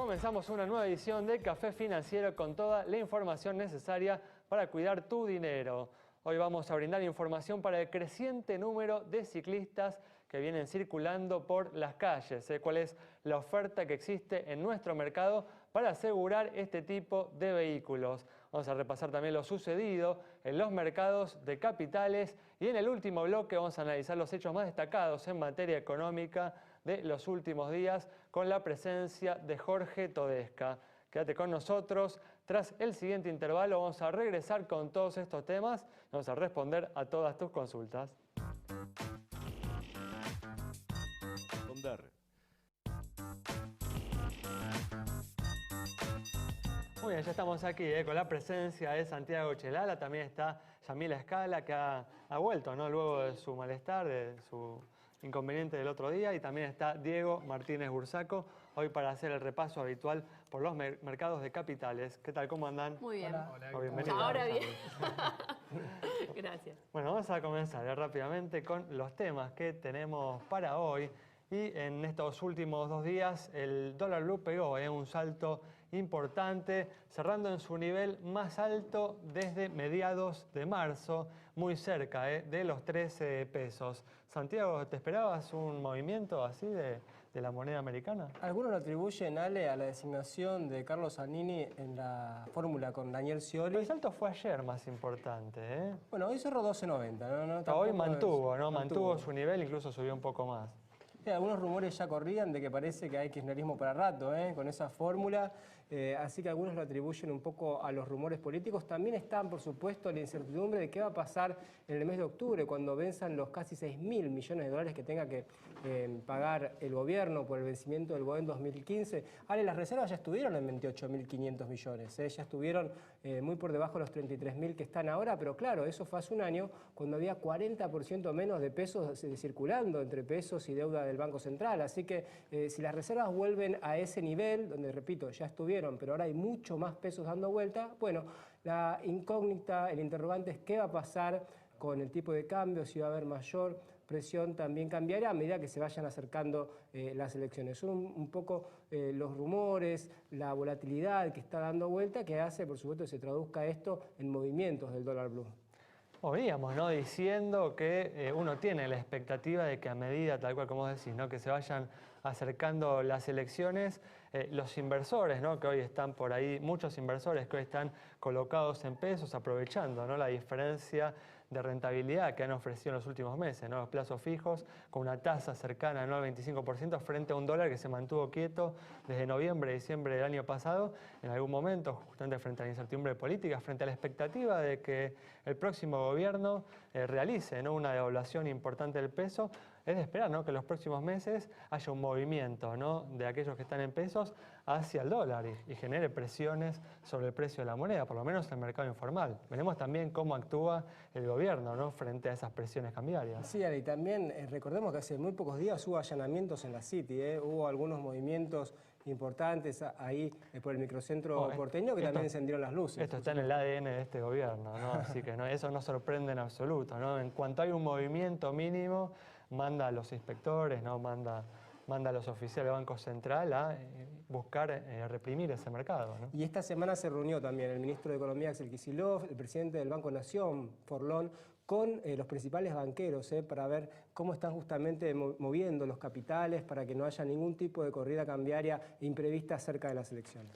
Comenzamos una nueva edición de Café Financiero con toda la información necesaria para cuidar tu dinero. Hoy vamos a brindar información para el creciente número de ciclistas que vienen circulando por las calles. ¿Cuál es la oferta que existe en nuestro mercado para asegurar este tipo de vehículos? Vamos a repasar también lo sucedido en los mercados de capitales y en el último bloque vamos a analizar los hechos más destacados en materia económica de los últimos días con la presencia de Jorge Todesca. Quédate con nosotros. Tras el siguiente intervalo vamos a regresar con todos estos temas y vamos a responder a todas tus consultas. Muy bien, ya estamos aquí con la presencia de Santiago Chelala. También está Yamila Escala, que ha vuelto, ¿no?, luego de su malestar, de su inconveniente del otro día. Y también está Diego Martínez Bursaco, hoy para hacer el repaso habitual por los mercados de capitales. ¿Qué tal? ¿Cómo andan? Muy bien. Hola, bienvenidos. Ahora bien. Gracias. Bueno, vamos a comenzar rápidamente con los temas que tenemos para hoy. Y en estos últimos 2 días el dólar blue pegó un salto importante, cerrando en su nivel más alto desde mediados de marzo, muy cerca de los 13 pesos. Santiago, ¿te esperabas un movimiento así de la moneda americana? Algunos lo atribuyen, Ale, a la designación de Carlos Zanini en la fórmula con Daniel Scioli. Pero el salto fue ayer más importante, ¿eh? Bueno, hoy cerró 12.90. Hoy mantuvo su nivel, incluso subió un poco más. Algunos rumores ya corrían de que parece que hay kirchnerismo para rato con esa fórmula, así que algunos lo atribuyen un poco a los rumores políticos. También están, por supuesto, la incertidumbre de qué va a pasar en el mes de octubre, cuando venzan los casi 6.000 millones de dólares que tenga que pagar el gobierno por el vencimiento del BOE 2015. Ale, las reservas ya estuvieron en 28.500 millones, ya estuvieron muy por debajo de los 33.000 que están ahora, pero claro, eso fue hace un año, cuando había 40% menos de pesos circulando entre pesos y deuda del Banco Central. Así que si las reservas vuelven a ese nivel, donde, repito, ya estuvieron, pero ahora hay mucho más pesos dando vuelta, bueno, la incógnita, el interrogante es qué va a pasar con el tipo de cambio, si va a haber mayor presión también cambiará a medida que se vayan acercando las elecciones. Son un poco los rumores, la volatilidad que está dando vuelta que hace, por supuesto, que se traduzca esto en movimientos del dólar blue. Veníamos, ¿no?, diciendo que uno tiene la expectativa de que a medida, tal cual como decís, ¿no?, que se vayan acercando las elecciones, los inversores, ¿no?, que hoy están por ahí, muchos inversores que hoy están colocados en pesos, aprovechando, ¿no?, la diferencia de rentabilidad que han ofrecido en los últimos meses, ¿no?, los plazos fijos con una tasa cercana, ¿no?, al 25% frente a un dólar que se mantuvo quieto desde noviembre, diciembre del año pasado, en algún momento, justamente frente a la incertidumbre política, frente a la expectativa de que el próximo gobierno realice, ¿no?, una devaluación importante del peso. Es de esperar, ¿no?, que en los próximos meses haya un movimiento, ¿no?, de aquellos que están en pesos hacia el dólar y genere presiones sobre el precio de la moneda, por lo menos en el mercado informal. Veremos también cómo actúa el gobierno, ¿no?, frente a esas presiones cambiarias. Sí, Ale, y también recordemos que hace muy pocos días hubo allanamientos en la City, hubo algunos movimientos importantes ahí por el microcentro porteño que también encendieron las luces. Esto está en el ADN de este gobierno, ¿no? Así que eso no sorprende en absoluto, ¿no? En cuanto hay un movimiento mínimo, manda a los inspectores, ¿no?, manda a los oficiales del Banco Central a buscar reprimir ese mercado, ¿no? Y esta semana se reunió también el ministro de Economía, Axel Kicillof, el presidente del Banco Nación, Forlón, con los principales banqueros para ver cómo están justamente moviendo los capitales para que no haya ningún tipo de corrida cambiaria imprevista cerca de las elecciones.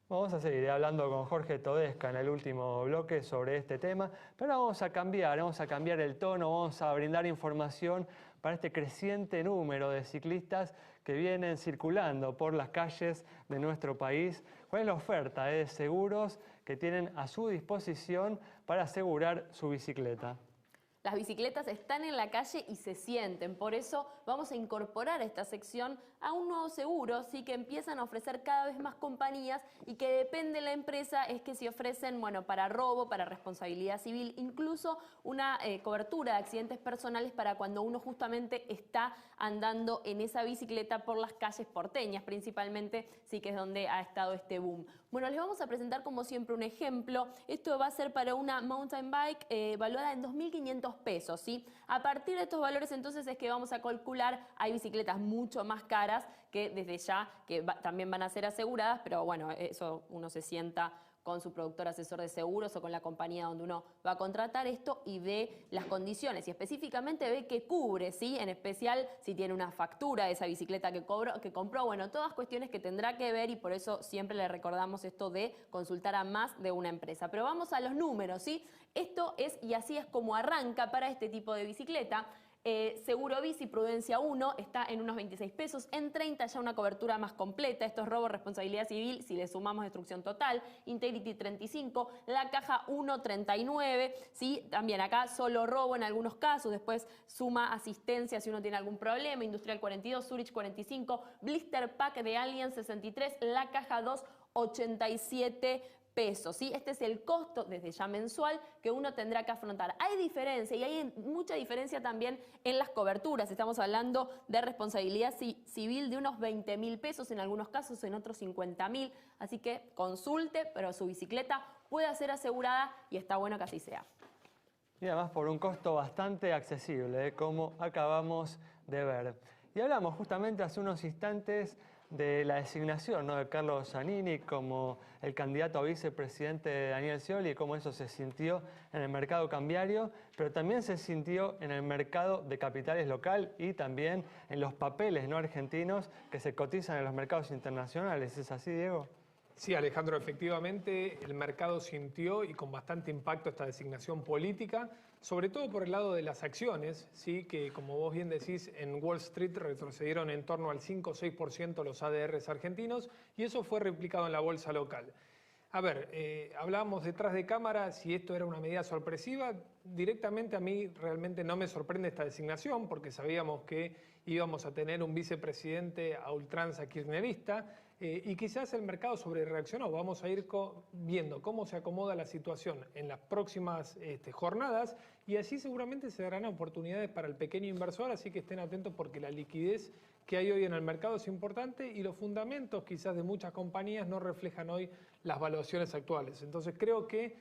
Vamos a seguir hablando con Jorge Todesca en el último bloque sobre este tema, pero vamos a cambiar el tono, vamos a brindar información para este creciente número de ciclistas que vienen circulando por las calles de nuestro país. ¿Cuál es la oferta de seguros que tienen a su disposición para asegurar su bicicleta? Las bicicletas están en la calle y se sienten, por eso vamos a incorporar esta sección a un nuevo seguro, sí, que empiezan a ofrecer cada vez más compañías y que depende de la empresa, es que si ofrecen, bueno, para robo, para responsabilidad civil, incluso una cobertura de accidentes personales para cuando uno justamente está andando en esa bicicleta por las calles porteñas, principalmente, sí, que es donde ha estado este boom. Bueno, les vamos a presentar como siempre un ejemplo. Esto va a ser para una mountain bike valuada en 2.500 pesos, ¿sí? A partir de estos valores entonces es que vamos a calcular, hay bicicletas mucho más caras, caras que desde ya también van a ser aseguradas, pero bueno, eso uno se sienta con su productor asesor de seguros o con la compañía donde uno va a contratar esto y ve las condiciones y específicamente ve qué cubre, ¿sí? En especial si tiene una factura de esa bicicleta que compró, bueno, todas cuestiones que tendrá que ver y por eso siempre le recordamos esto de consultar a más de una empresa. Pero vamos a los números, ¿sí? Esto es, y así es como arranca para este tipo de bicicleta. Seguro Bici Prudencia 1 está en unos 26 pesos, en 30 ya una cobertura más completa, esto es robo, responsabilidad civil, si le sumamos destrucción total, Integrity 35, la caja 1,39, ¿sí? También acá solo robo en algunos casos, después suma asistencia si uno tiene algún problema, Industrial 42, Zurich 45, Blister Pack de Alien 63, la caja 2, 87 pesos, ¿sí? Este es el costo desde ya mensual que uno tendrá que afrontar. Hay diferencia y hay mucha diferencia también en las coberturas. Estamos hablando de responsabilidad civil de unos 20.000 pesos, en algunos casos en otros 50.000. Así que consulte, pero su bicicleta puede ser asegurada y está bueno que así sea. Y además por un costo bastante accesible, como acabamos de ver. Y hablamos justamente hace unos instantes de la designación, ¿no?, de Carlos Giannini como el candidato a vicepresidente de Daniel Scioli y cómo eso se sintió en el mercado cambiario, pero también se sintió en el mercado de capitales local y también en los papeles no argentinos que se cotizan en los mercados internacionales. ¿Es así, Diego? Sí, Alejandro, efectivamente el mercado sintió y con bastante impacto esta designación política, sobre todo por el lado de las acciones, ¿sí? Que como vos bien decís, en Wall Street retrocedieron en torno al 5 o 6% los ADRs argentinos y eso fue replicado en la bolsa local. A ver, hablábamos detrás de cámara si esto era una medida sorpresiva. Directamente a mí realmente no me sorprende esta designación porque sabíamos que íbamos a tener un vicepresidente a ultranza kirchnerista y quizás el mercado sobrereaccionó. Vamos a ir viendo cómo se acomoda la situación en las próximas jornadas y así seguramente se darán oportunidades para el pequeño inversor, así que estén atentos porque la liquidez que hay hoy en el mercado es importante y los fundamentos quizás de muchas compañías no reflejan hoy las valuaciones actuales. Entonces creo que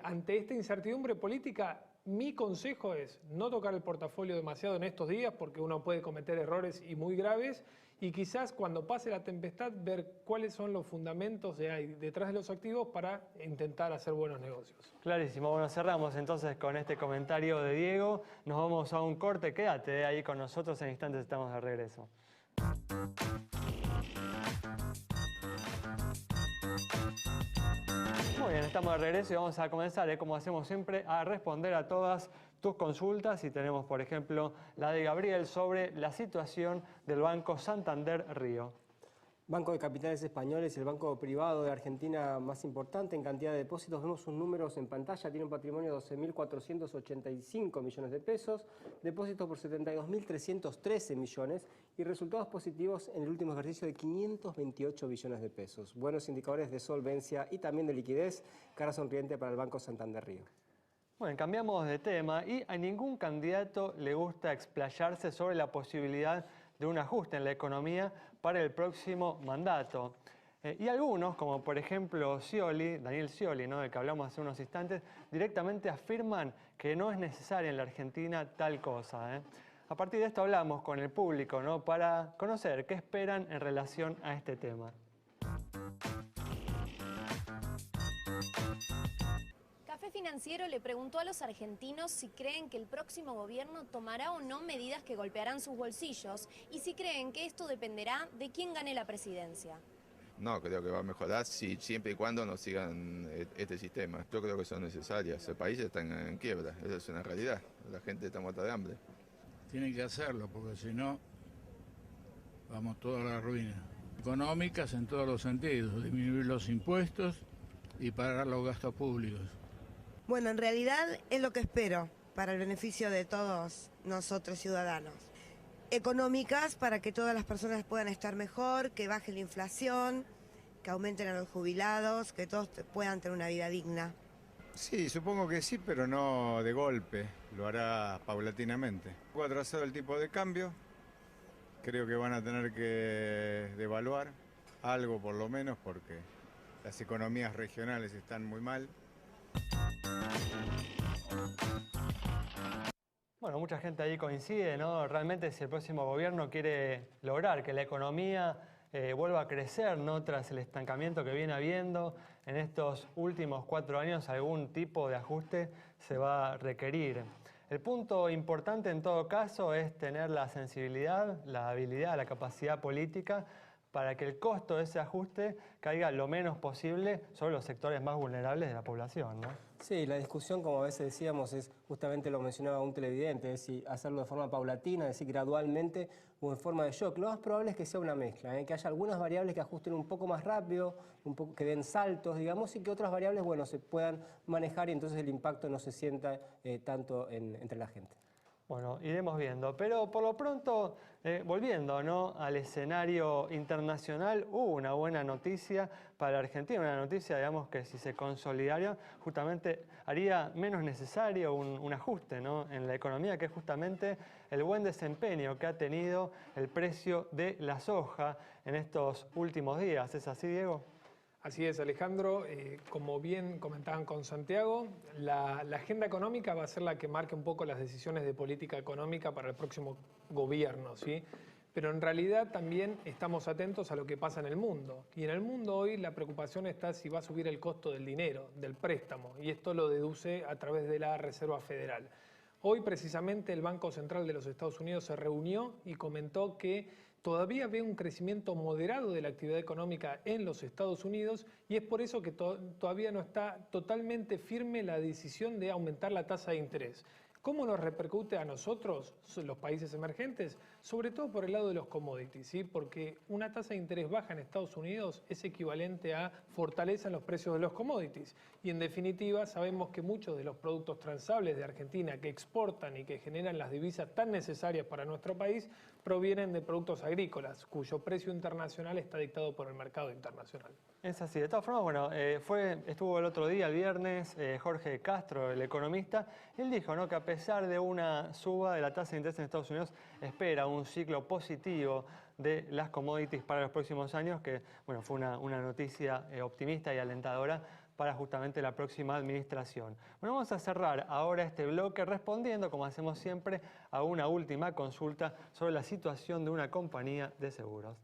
ante esta incertidumbre política, mi consejo es no tocar el portafolio demasiado en estos días porque uno puede cometer errores y muy graves y quizás cuando pase la tempestad ver cuáles son los fundamentos que hay detrás de los activos para intentar hacer buenos negocios. Clarísimo. Bueno, cerramos entonces con este comentario de Diego. Nos vamos a un corte. Quédate ahí con nosotros, en instantes estamos de regreso. Muy bien, estamos de regreso y vamos a comenzar, como hacemos siempre, a responder a todas tus consultas. Y tenemos, por ejemplo, la de Gabriel sobre la situación del Banco Santander Río. Banco de Capitales Españoles, el banco privado de Argentina más importante en cantidad de depósitos. Vemos sus números en pantalla, tiene un patrimonio de 12.485 millones de pesos, depósitos por 72.313 millones y resultados positivos en el último ejercicio de 528 billones de pesos. Buenos indicadores de solvencia y también de liquidez, cara sonriente para el Banco Santander Río. Bueno, cambiamos de tema y a ningún candidato le gusta explayarse sobre la posibilidad de un ajuste en la economía para el próximo mandato. Y algunos, como por ejemplo Scioli, Daniel Scioli, ¿no?, del que hablamos hace unos instantes, directamente afirman que no es necesaria en la Argentina tal cosa. A partir de esto hablamos con el público, ¿no?, para conocer qué esperan en relación a este tema. Café Financiero le preguntó a los argentinos si creen que el próximo gobierno tomará o no medidas que golpearán sus bolsillos y si creen que esto dependerá de quién gane la presidencia. No, creo que va a mejorar siempre y cuando no sigan este sistema. Yo creo que son necesarias. El país está en quiebra, esa es una realidad. La gente está muerta de hambre. Tienen que hacerlo porque si no vamos toda a la ruina. Económicas en todos los sentidos, disminuir los impuestos y pagar los gastos públicos. Bueno, en realidad es lo que espero para el beneficio de todos nosotros ciudadanos. Económicas para que todas las personas puedan estar mejor, que baje la inflación, que aumenten a los jubilados, que todos puedan tener una vida digna. Sí, supongo que sí, pero no de golpe, lo hará paulatinamente. Un poco atrasado el tipo de cambio, creo que van a tener que devaluar algo por lo menos porque las economías regionales están muy mal. Bueno, mucha gente ahí coincide, ¿no? Realmente si el próximo gobierno quiere lograr que la economía vuelva a crecer, ¿no? Tras el estancamiento que viene habiendo en estos últimos 4 años, algún tipo de ajuste se va a requerir. El punto importante en todo caso es tener la sensibilidad, la habilidad, la capacidad política para que el costo de ese ajuste caiga lo menos posible sobre los sectores más vulnerables de la población, ¿no? Sí, la discusión, como a veces decíamos, es justamente lo mencionaba un televidente, es si hacerlo de forma paulatina, es decir, gradualmente o en forma de shock. Lo más probable es que sea una mezcla, que haya algunas variables que ajusten un poco más rápido, que den saltos, digamos, y que otras variables, bueno, se puedan manejar y entonces el impacto no se sienta tanto entre la gente. Bueno, iremos viendo, pero por lo pronto, volviendo, ¿no?, al escenario internacional, hubo una buena noticia para Argentina, una noticia, digamos, que si se consolidara, justamente haría menos necesario un ajuste, ¿no?, en la economía, que es justamente el buen desempeño que ha tenido el precio de la soja en estos últimos días. ¿Es así, Diego? Así es, Alejandro. Como bien comentaban con Santiago, la agenda económica va a ser la que marque un poco las decisiones de política económica para el próximo gobierno, ¿sí? Pero en realidad también estamos atentos a lo que pasa en el mundo. Y en el mundo hoy la preocupación está si va a subir el costo del dinero, del préstamo, y esto lo deduce a través de la Reserva Federal. Hoy precisamente el Banco Central de los Estados Unidos se reunió y comentó que todavía ve un crecimiento moderado de la actividad económica en los Estados Unidos y es por eso que todavía no está totalmente firme la decisión de aumentar la tasa de interés. ¿Cómo nos repercute a nosotros, los países emergentes? Sobre todo por el lado de los commodities, ¿sí? Porque una tasa de interés baja en Estados Unidos es equivalente a fortaleza en los precios de los commodities. Y en definitiva sabemos que muchos de los productos transables de Argentina que exportan y que generan las divisas tan necesarias para nuestro país provienen de productos agrícolas, cuyo precio internacional está dictado por el mercado internacional. Es así. De todas formas, bueno, estuvo el otro día, el viernes, Jorge Castro, el economista. Él dijo, ¿no?, que a pesar de una suba de la tasa de interés en Estados Unidos, espera un ciclo positivo de las commodities para los próximos años, que bueno, fue una noticia optimista y alentadora para justamente la próxima administración. Bueno, vamos a cerrar ahora este bloque respondiendo, como hacemos siempre, a una última consulta sobre la situación de una compañía de seguros.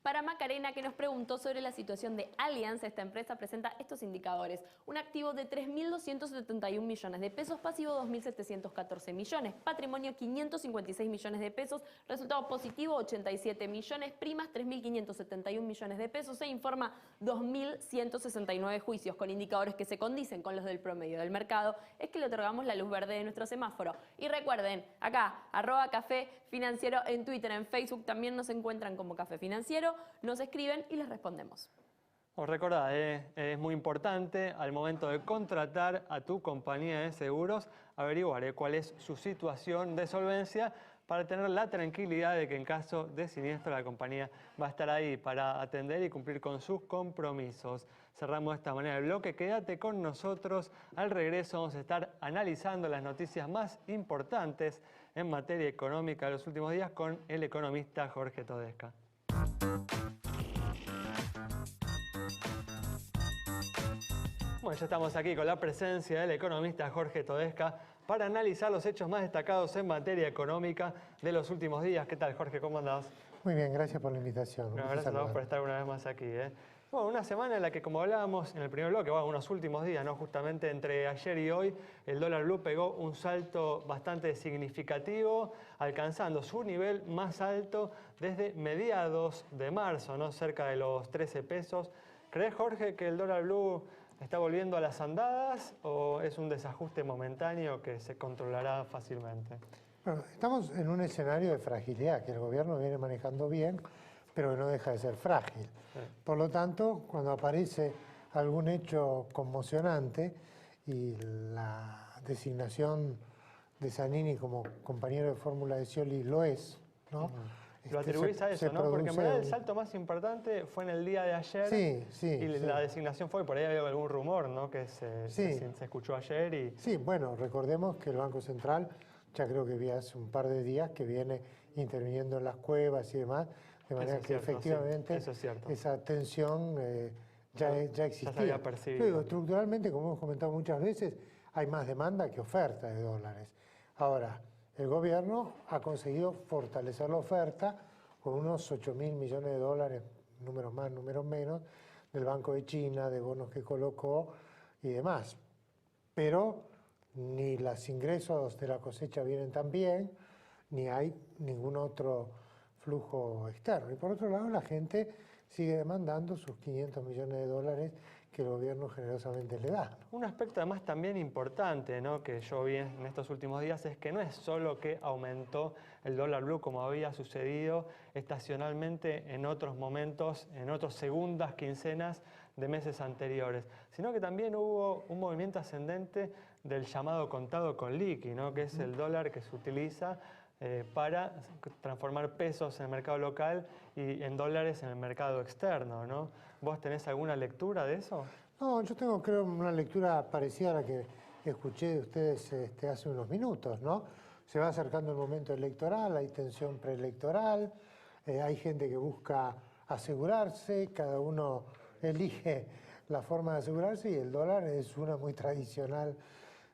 Para Macarena, que nos preguntó sobre la situación de Allianz, esta empresa presenta estos indicadores. Un activo de 3.271 millones de pesos, pasivo 2.714 millones, patrimonio 556 millones de pesos, resultado positivo 87 millones, primas 3.571 millones de pesos, se informa 2.169 juicios con indicadores que se condicen con los del promedio del mercado. Es que le otorgamos la luz verde de nuestro semáforo. Y recuerden, acá, @Café Financiero en Twitter, en Facebook también nos encuentran como Café Financiero. Nos escriben y les respondemos. Os recordad, es muy importante al momento de contratar a tu compañía de seguros averiguar cuál es su situación de solvencia para tener la tranquilidad de que en caso de siniestro la compañía va a estar ahí para atender y cumplir con sus compromisos. Cerramos de esta manera el bloque. Quédate con nosotros. Al regreso vamos a estar analizando las noticias más importantes en materia económica de los últimos días con el economista Jorge Todesca. Bueno, ya estamos aquí con la presencia del economista Jorge Todesca para analizar los hechos más destacados en materia económica de los últimos días. ¿Qué tal, Jorge? ¿Cómo andás? Muy bien, gracias por la invitación. Bueno, gracias a vos por estar una vez más aquí. Bueno, una semana en la que, como hablábamos en el primer bloque, bueno, unos últimos días, ¿no? Justamente entre ayer y hoy, el dólar blue pegó un salto bastante significativo, alcanzando su nivel más alto desde mediados de marzo, ¿no? Cerca de los 13 pesos. ¿Crees, Jorge, que el dólar blue está volviendo a las andadas o es un desajuste momentáneo que se controlará fácilmente? Bueno, estamos en un escenario de fragilidad que el gobierno viene manejando bien, pero que no deja de ser frágil. Sí. Por lo tanto, cuando aparece algún hecho conmocionante y la designación de Zanini como compañero de fórmula de Scioli lo es, ¿no? Lo atribuís a eso, ¿no? Porque en realidad el salto más importante fue en el día de ayer. Sí, sí. Y la designación fue, por ahí había algún rumor, ¿no? Que se escuchó ayer y... Sí, bueno, recordemos que el Banco Central, ya creo que vi hace un par de días, que viene interviniendo en las cuevas y demás, de manera que efectivamente esa tensión ya existía. Ya se había percibido. Luego, estructuralmente, como hemos comentado muchas veces, hay más demanda que oferta de dólares. Ahora, el gobierno ha conseguido fortalecer la oferta con unos 8.000 millones de dólares, números más, números menos, del Banco de China, de bonos que colocó y demás. Pero ni los ingresos de la cosecha vienen tan bien, ni hay ningún otro flujo externo. Y por otro lado, la gente sigue demandando sus 500 millones de dólares que el gobierno generosamente le da. Un aspecto además también importante, ¿no?, que yo vi en estos últimos días es que no es solo que aumentó el dólar blue como había sucedido estacionalmente en otros momentos, en otras segundas quincenas de meses anteriores, sino que también hubo un movimiento ascendente del llamado contado con liqui, ¿no?, que es el dólar que se utiliza para transformar pesos en el mercado local y en dólares en el mercado externo, ¿no? ¿Vos tenés alguna lectura de eso? No, yo tengo, creo, una lectura parecida a la que escuché de ustedes hace unos minutos, ¿no? Se va acercando el momento electoral, hay tensión preelectoral, hay gente que busca asegurarse, cada uno elige la forma de asegurarse y el dólar es una muy tradicional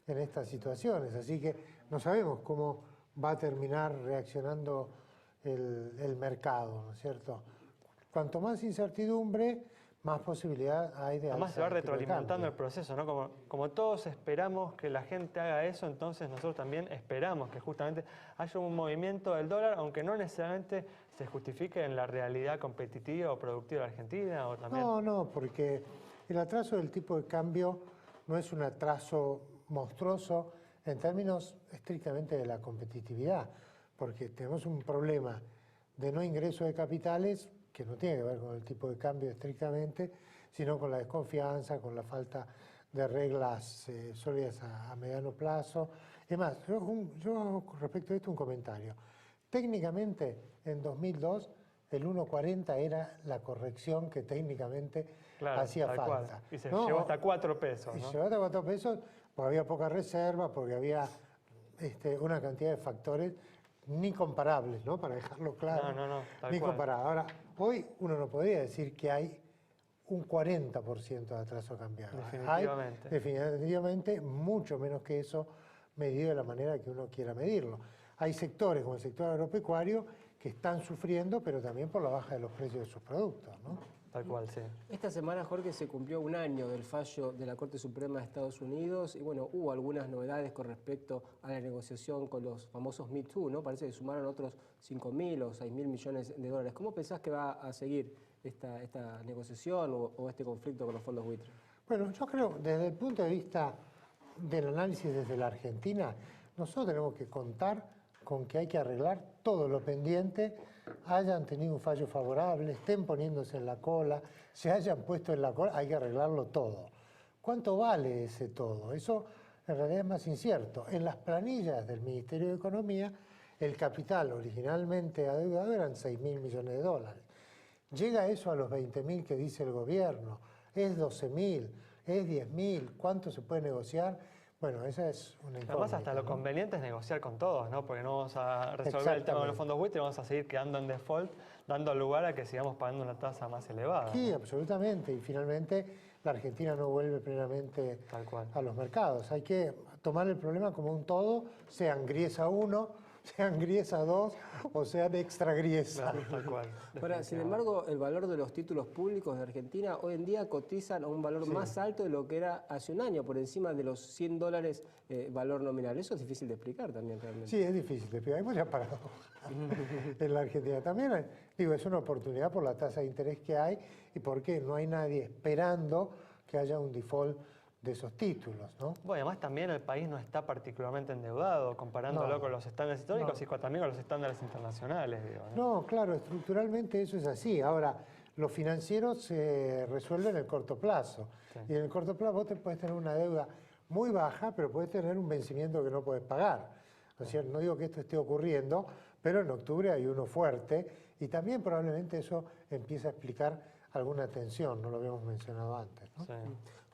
en estas situaciones, así que no sabemos cómo va a terminar reaccionando el mercado, ¿no es cierto? Cuanto más incertidumbre, más posibilidad hay de... Además se va retroalimentando el proceso, ¿no? Como todos esperamos que la gente haga eso, entonces nosotros también esperamos que justamente haya un movimiento del dólar, aunque no necesariamente se justifique en la realidad competitiva o productiva de la Argentina. O también... No, porque el atraso del tipo de cambio no es un atraso monstruoso en términos estrictamente de la competitividad, porque tenemos un problema de no ingreso de capitales que no tiene que ver con el tipo de cambio estrictamente, sino con la desconfianza, con la falta de reglas sólidas a mediano plazo. Es más, yo respecto a esto un comentario. Técnicamente, en 2002, el 1.40 era la corrección que técnicamente hacía falta. Cual. Y se llevó hasta 4 pesos. Y ¿no? se llevó hasta 4 pesos porque había poca reserva, porque había una cantidad de factores ni comparables, ¿no? Para dejarlo claro. No, ni comparables. Ahora, hoy uno no podría decir que hay un 40% de atraso cambiario. Definitivamente. Hay definitivamente mucho menos que eso, medido de la manera que uno quiera medirlo. Hay sectores, como el sector agropecuario, que están sufriendo, pero también por la baja de los precios de sus productos, ¿no? Tal cual, sí. Esta semana, Jorge, se cumplió un año del fallo de la Corte Suprema de Estados Unidos y bueno, hubo algunas novedades con respecto a la negociación con los famosos Me Too, ¿no? Parece que sumaron otros 5.000 o 6.000 millones de dólares. ¿Cómo pensás que va a seguir esta negociación o este conflicto con los fondos buitre? Bueno, yo creo, desde el punto de vista del análisis desde la Argentina, nosotros tenemos que contar con que hay que arreglar todo lo pendiente, hayan tenido un fallo favorable, estén poniéndose en la cola, se hayan puesto en la cola, hay que arreglarlo todo. ¿Cuánto vale ese todo? Eso en realidad es más incierto. En las planillas del Ministerio de Economía, el capital originalmente adeudado eran 6.000 millones de dólares. Llega eso a los 20.000 que dice el gobierno, es 12.000, es 10.000, ¿cuánto se puede negociar? Bueno, esa es una incógnita. Además, hasta lo conveniente es negociar con todos, ¿no? Porque no vamos a resolver el tema de los fondos buitres, vamos a seguir quedando en default, dando lugar a que sigamos pagando una tasa más elevada. Sí, absolutamente. Y finalmente la Argentina no vuelve plenamente a los mercados. Hay que tomar el problema como un todo, sean Griesa 1, sean Griesa 2 o sean extra Griesa. Claro, tal cual. Ahora, sin embargo, el valor de los títulos públicos de Argentina hoy en día cotizan a un valor más alto de lo que era hace un año, por encima de los $100 valor nominal. Eso es difícil de explicar también realmente. Sí, es difícil de explicar. Hay muchas paradojas en la Argentina. También, digo, es una oportunidad por la tasa de interés que hay y porque no hay nadie esperando que haya un default de esos títulos, ¿no? Bueno, además también el país no está particularmente endeudado, comparándolo con los estándares históricos y también con los estándares internacionales, digo, ¿no? No, claro, estructuralmente eso es así. Ahora, lo financiero se resuelve en el corto plazo. Sí. Y en el corto plazo vos puedes tener una deuda muy baja, pero puedes tener un vencimiento que no puedes pagar. ¿No es cierto? No digo que esto esté ocurriendo, pero en octubre hay uno fuerte y también probablemente eso empieza a explicar alguna tensión, no lo habíamos mencionado antes, ¿no? Sí.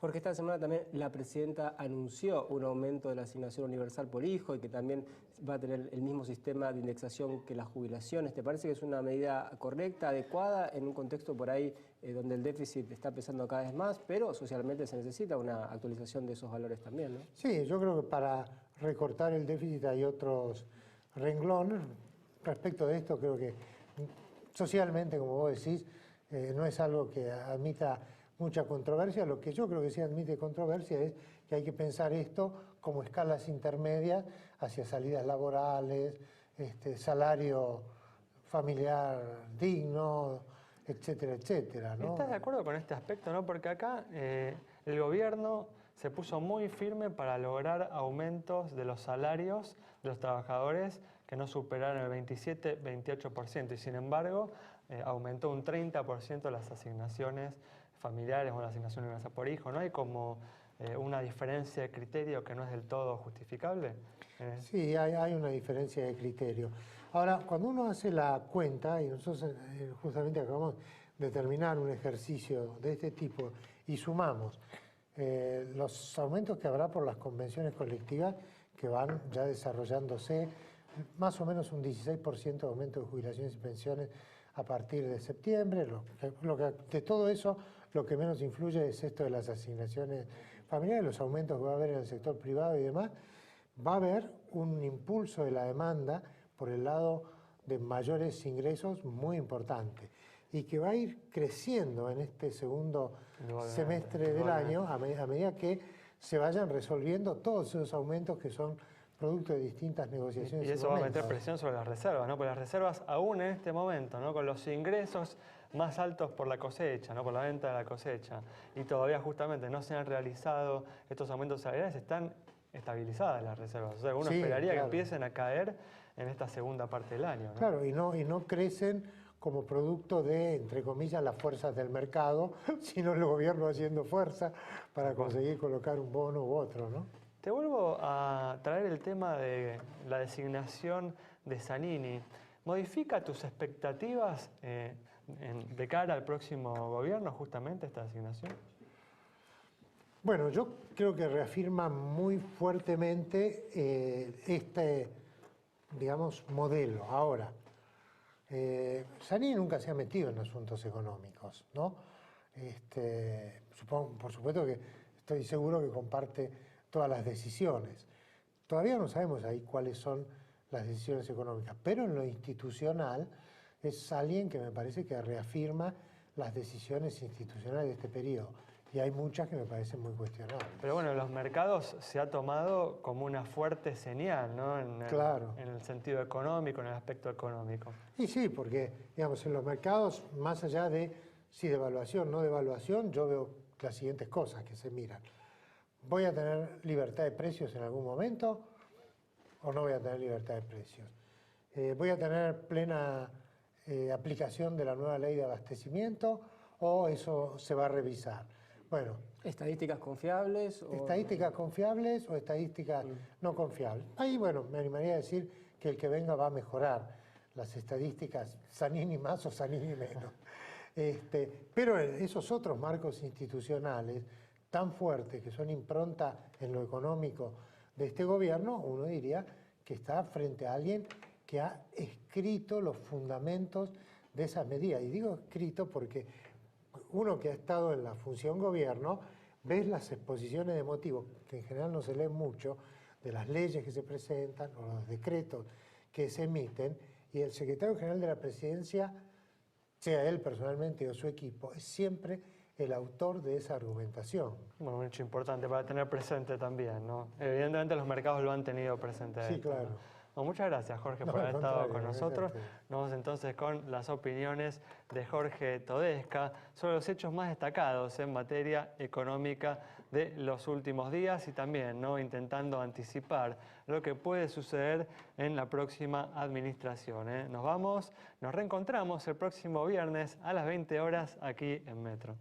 Porque esta semana también la presidenta anunció un aumento de la asignación universal por hijo y que también va a tener el mismo sistema de indexación que las jubilaciones. ¿Te parece que es una medida correcta, adecuada, en un contexto por ahí donde el déficit está pesando cada vez más, pero socialmente se necesita una actualización de esos valores también, ¿no? Sí, yo creo que para recortar el déficit hay otros renglón. Respecto de esto, creo que socialmente, como vos decís, no es algo que admita mucha controversia. Lo que yo creo que sí admite controversia es que hay que pensar esto como escalas intermedias hacia salidas laborales, salario familiar digno, etcétera, etcétera, ¿no? ¿Estás de acuerdo con este aspecto, no? Porque acá el gobierno se puso muy firme para lograr aumentos de los salarios de los trabajadores que no superaran el 27-28%, y sin embargo aumentó un 30% las asignaciones familiares o la asignación universal por hijo. ¿No hay como una diferencia de criterio que no es del todo justificable? Sí, hay una diferencia de criterio. Ahora, cuando uno hace la cuenta, y nosotros justamente acabamos de terminar un ejercicio de este tipo, y sumamos los aumentos que habrá por las convenciones colectivas que van ya desarrollándose, más o menos un 16% de aumento de jubilaciones y pensiones a partir de septiembre. De todo eso, lo que menos influye es esto de las asignaciones familiares, los aumentos que va a haber en el sector privado y demás. Va a haber un impulso de la demanda por el lado de mayores ingresos muy importante y que va a ir creciendo en este segundo semestre del año a medida que se vayan resolviendo todos esos aumentos que son producto de distintas negociaciones. Y eso va a meter presión sobre las reservas, ¿no? Porque las reservas aún en este momento, ¿no? Con los ingresos más altos por la cosecha, ¿no? Por la venta de la cosecha, y todavía justamente no se han realizado estos aumentos salariales, están estabilizadas las reservas. O sea, uno esperaría que empiecen a caer en esta segunda parte del año, ¿no? Claro, y no crecen como producto de, entre comillas, las fuerzas del mercado, sino el gobierno haciendo fuerza para conseguir colocar un bono u otro, ¿no? Te vuelvo a traer el tema de la designación de Zanini. ¿Modifica tus expectativas de cara al próximo gobierno justamente esta designación? Bueno, yo creo que reafirma muy fuertemente este, digamos, modelo. Ahora, Zanini nunca se ha metido en asuntos económicos, ¿no? Por supuesto que estoy seguro que comparte todas las decisiones. Todavía no sabemos ahí cuáles son las decisiones económicas, pero en lo institucional es alguien que me parece que reafirma las decisiones institucionales de este periodo. Y hay muchas que me parecen muy cuestionables. Pero bueno, los mercados se ha tomado como una fuerte señal, ¿no? En el sentido económico, en el aspecto económico. Y sí, porque, digamos, en los mercados, más allá de si devaluación o no devaluación, yo veo las siguientes cosas que se miran. ¿Voy a tener libertad de precios en algún momento o no voy a tener libertad de precios? ¿Voy a tener plena aplicación de la nueva ley de abastecimiento o eso se va a revisar? Bueno, ¿estadísticas confiables? ¿Estadísticas confiables o estadísticas no confiables? Ahí, bueno, me animaría a decir que el que venga va a mejorar las estadísticas, Zanini más o Zanini menos. Pero esos otros marcos institucionales tan fuertes que son impronta en lo económico de este gobierno, uno diría que está frente a alguien que ha escrito los fundamentos de esas medidas. Y digo escrito porque uno que ha estado en la función gobierno, ves las exposiciones de motivos, que en general no se leen mucho, de las leyes que se presentan o los decretos que se emiten, y el secretario general de la presidencia, sea él personalmente o su equipo, es siempre el autor de esa argumentación. Bueno, un hecho importante para tener presente también, ¿no? Evidentemente los mercados lo han tenido presente. Sí, claro. Bueno, muchas gracias, Jorge, por haber estado con nosotros. Nos vamos entonces con las opiniones de Jorge Todesca sobre los hechos más destacados en materia económica de los últimos días y también, ¿no?, intentando anticipar lo que puede suceder en la próxima administración. Nos reencontramos el próximo viernes a las 20 horas aquí en Metro.